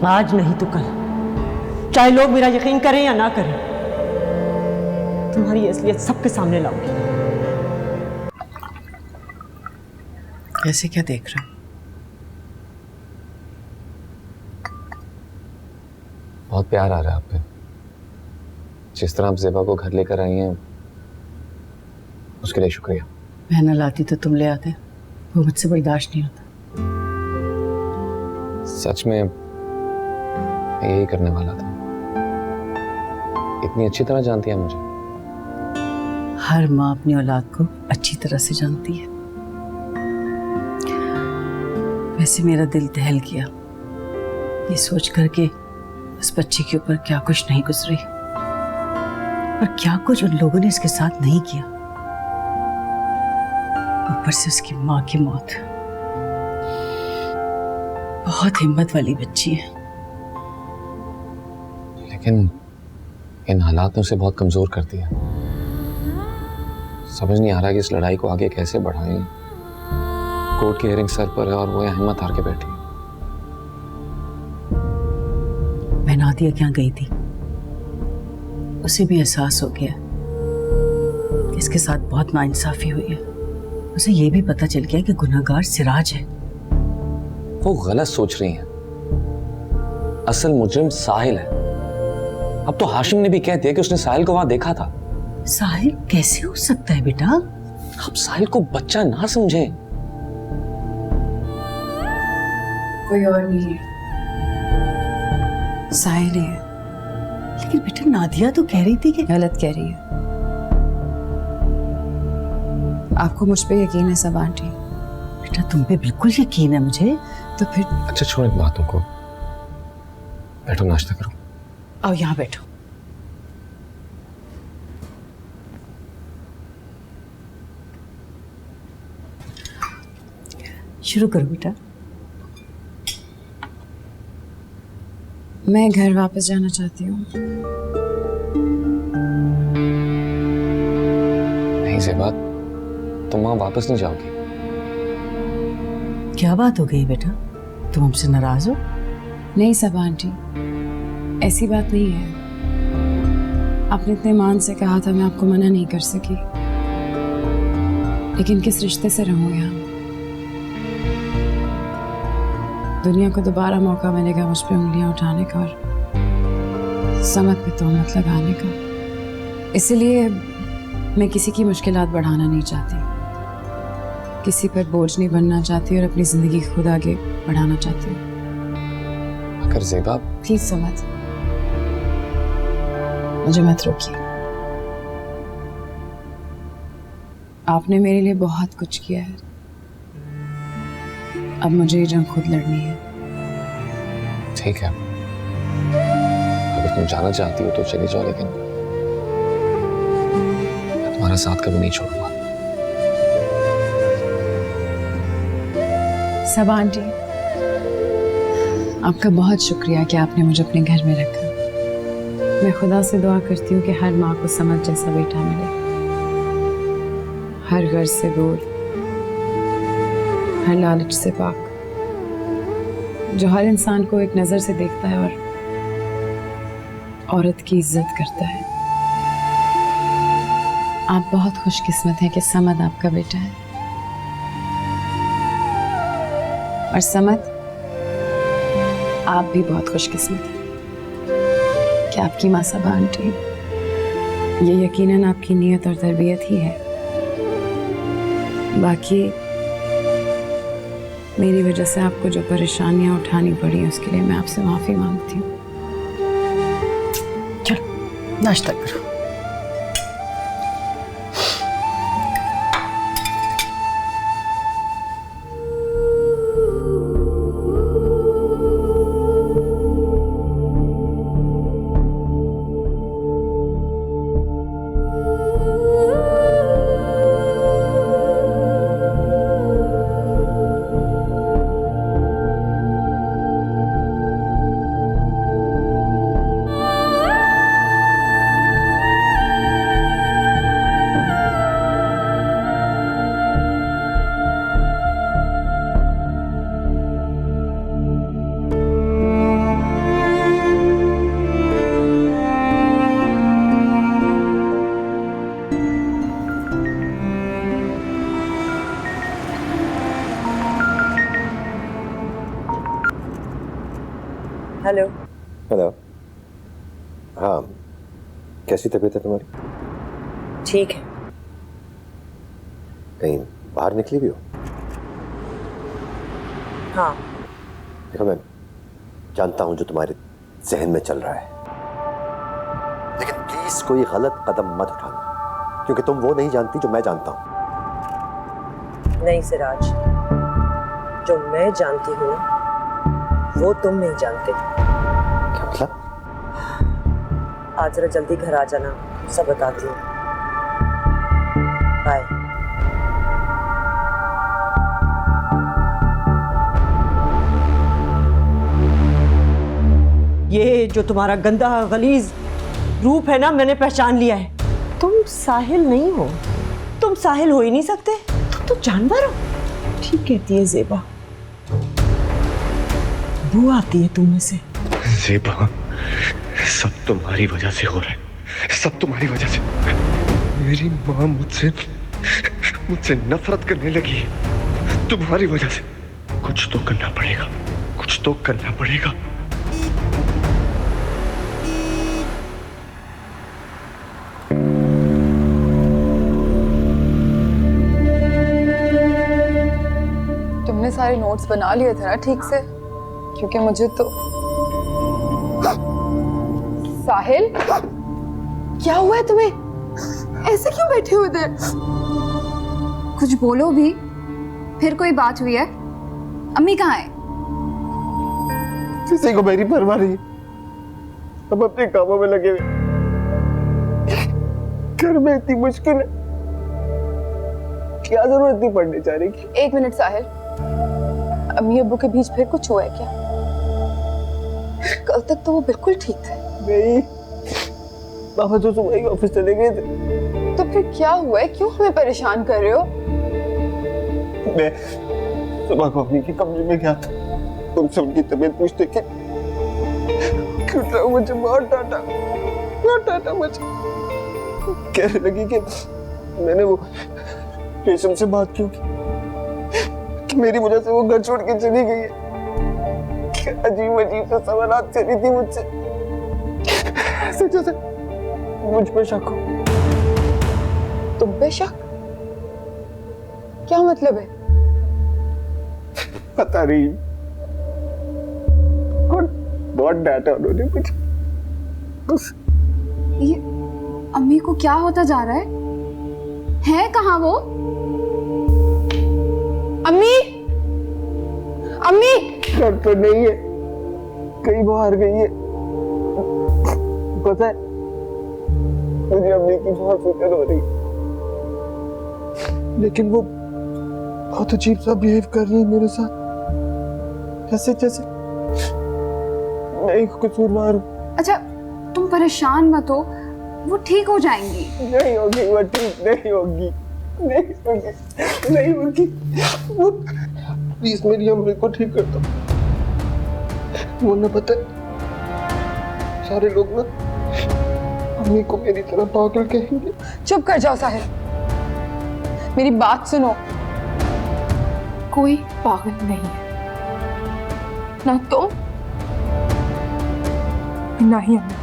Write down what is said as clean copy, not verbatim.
आज नहीं तो कल, चाहे लोग मेरा यकीन करें या ना करें, तुम्हारी असलियत सबके सामने लाऊंगी। ऐसे क्या देख रहे हो? बहुत प्यार आ रहा है आप पे। जिस तरह आप ज़ेबा को घर लेकर आई हैं, उसके लिए शुक्रिया। मैं न लाती तो तुम ले आते, वो मुझसे बर्दाश्त नहीं होता। सच में मैं यही करने वाला था। इतनी अच्छी तरह जानती है मुझे। हर माँ अपनी औलाद को अच्छी तरह से जानती है। वैसे मेरा दिल दहल गया ये सोच कर के उस बच्चे के ऊपर क्या कुछ नहीं गुजरी और क्या कुछ उन लोगों ने इसके साथ नहीं किया। ऊपर से उसकी माँ की मौत। बहुत हिम्मत वाली बच्ची है, लेकिन इन हालात ने उसे बहुत कमजोर कर दिया। समझ नहीं आ रहा कि इस लड़ाई को आगे कैसे बढ़ाएं। कोर्ट की हियरिंग सर पर है और वो हिम्मत हार के बैठी है। मैं नादिया के यहाँ गई थी, उसे भी एहसास हो गया कि इसके साथ बहुत नाइंसाफी हुई है। उसे ये भी पता चल गया कि गुनहगार सिराज है। वो गलत सोच रही हैं। असल मुजरिम साहिल है। अब तो हाशिम ने भी कह दिया कि उसने साहिल को वहां देखा था। साहिल कैसे हो सकता है बेटा? आप साहिल को बच्चा ना समझे। कोई और नहीं है, साहिल है। लेकिन बेटा नादिया तो कह रही थी कि गलत कह रही है। आपको मुझ पे यकीन है सब आंटी? बेटा तुम पे बिल्कुल यकीन है मुझे। तो फिर अच्छा छोड़ इन बातों को, बैठो नाश्ता करो। आओ यहाँ बैठो। शुरू करो बेटा। मैं घर वापस जाना चाहती हूँ। नहीं ज़ेबा, तुम वहां वापस नहीं जाओगी। क्या बात हो गई बेटा, तुम हमसे नाराज हो? नहीं सब आंटी, ऐसी बात नहीं है। आपने इतने मान से कहा था, मैं आपको मना नहीं कर सकी। लेकिन किस रिश्ते से रहूं यहाँ? दुनिया को दोबारा मौका मिलेगा मुझ पे उंगलियां उठाने का और समझ पे तोहमत लगाने का। इसलिए मैं किसी की मुश्किलात बढ़ाना नहीं चाहती, किसी पर बोझ नहीं बनना चाहती और अपनी जिंदगी खुद आगे बढ़ाना चाहती हूँ। अगर ज़ेबा प्लीज समझ, मुझे मत रोकिए। आपने मेरे लिए बहुत कुछ किया है, अब मुझे ये जंग खुद लड़नी है। ठीक है, अगर तुम जाना चाहती हो तो चली जाओ, लेकिन मैं तुम्हारा साथ कभी नहीं छोड़ूंगा। सब आंटी, आपका बहुत शुक्रिया कि आपने मुझे अपने घर में रखा। मैं खुदा से दुआ करती हूँ कि हर माँ को समझ जैसा बेटा मिले, हर गर्ज से दूर, हर लालच से पाक, जो हर इंसान को एक नज़र से देखता है और औरत की इज्जत करता है। आप बहुत खुशकिस्मत हैं कि समद आपका बेटा है, और समद आप भी बहुत खुशकिस्मत हैं कि आपकी माँ सबा आंटी। ये यकीनन आपकी नीयत और तरबियत ही है। बाकी मेरी वजह से आपको जो परेशानियां उठानी पड़ी उसके लिए मैं आपसे माफी मांगती हूँ। चलो नाश्ता करो। हेलो। हेलो। हाँ, कैसी तबीयत है तुम्हारी? ठीक है। कहीं बाहर निकली भी हो? हाँ। देखो, मैं जानता हूं जो तुम्हारे जहन में चल रहा है, लेकिन प्लीज कोई गलत कदम मत उठाना, क्योंकि तुम वो नहीं जानती जो मैं जानता हूं। नहीं सिराज, जो मैं जानती हूँ वो तुम नहीं जानते। क्या मतलब? आज जरा जल्दी घर आ जाना, सब बताती हूँ। बाय। ये जो तुम्हारा गंदा गलीज रूप है ना, मैंने पहचान लिया है। तुम साहिल नहीं हो, तुम साहिल हो ही नहीं सकते, तुम जानवर हो। ठीक कहती है जेबा, बू आती है तुम में से। ज़ेबा, सब तुम्हारी वजह से हो रहा है, सब तुम्हारी वजह से। मेरी माँ मुझसे नफरत करने लगी है तुम्हारी वजह से। कुछ तो करना पड़ेगा, कुछ तो करना पड़ेगा। तुमने सारे नोट्स बना लिए थे ना ठीक से? क्योंकि मुझे तो साहिल, क्या हुआ है तुम्हें? ऐसे क्यों बैठे हो इधर? कुछ बोलो भी। फिर कोई बात हुई है? अम्मी कहाँ है? किसी को मेरी परवाह नहीं, हम अपने कामों में लगे हुए। घर में इतनी मुश्किल है, क्या जरूरत थी पढ़ने जाने की? एक मिनट साहिल, अम्मी अब्बू के बीच फिर कुछ हुआ है क्या? कल तक तो वो बिल्कुल ठीक थे। नहीं, पापा तो सुबह ही ऑफिस चले गए थे। तो फिर क्या हुआ है? क्यों हमें परेशान कर रहे हो? मैं सुबह को अम्मी के कमरे में गया था, तुमसे उनकी तबीयत पूछते कि मुझे बहुत डांटा मुझे। कहने लगी कि मैंने वो रेशम से बात क्यों की, मेरी वजह से वो घर छोड़ के चली गई है। अजीब से सवालात कर रही थी मुझसे, ऐसे जैसे मुझ पे शक हो। तुम पे शक? क्या मतलब है? पता नहीं, बहुत डांटा उन्होंने मुझे। ये अम्मी को क्या होता जा रहा है कहाँ वो? अम्मी, अम्मी! घर तो नहीं है, कहीं बाहर गई है। पता है, मुझे अम्मी की बहुत फिक्र हो रही, लेकिन वो बहुत अजीब सा बिहेव कर रही है मेरे साथ, ऐसे जैसे मैं एक कसूरवार हूँ। अच्छा, तुम परेशान मत हो, वो ठीक हो जाएंगी। नहीं होगी, वो ठीक नहीं होगी, नहीं होगी। वो प्लीज मेरी अम्मी को ठीक कर दो, वरना पता है सारे लोग ना अम्मी को मेरी तरह पागल कहेंगे। चुप कर जाओ साहिल, मेरी बात सुनो। कोई पागल नहीं है, ना तुम ना ही अम्मी।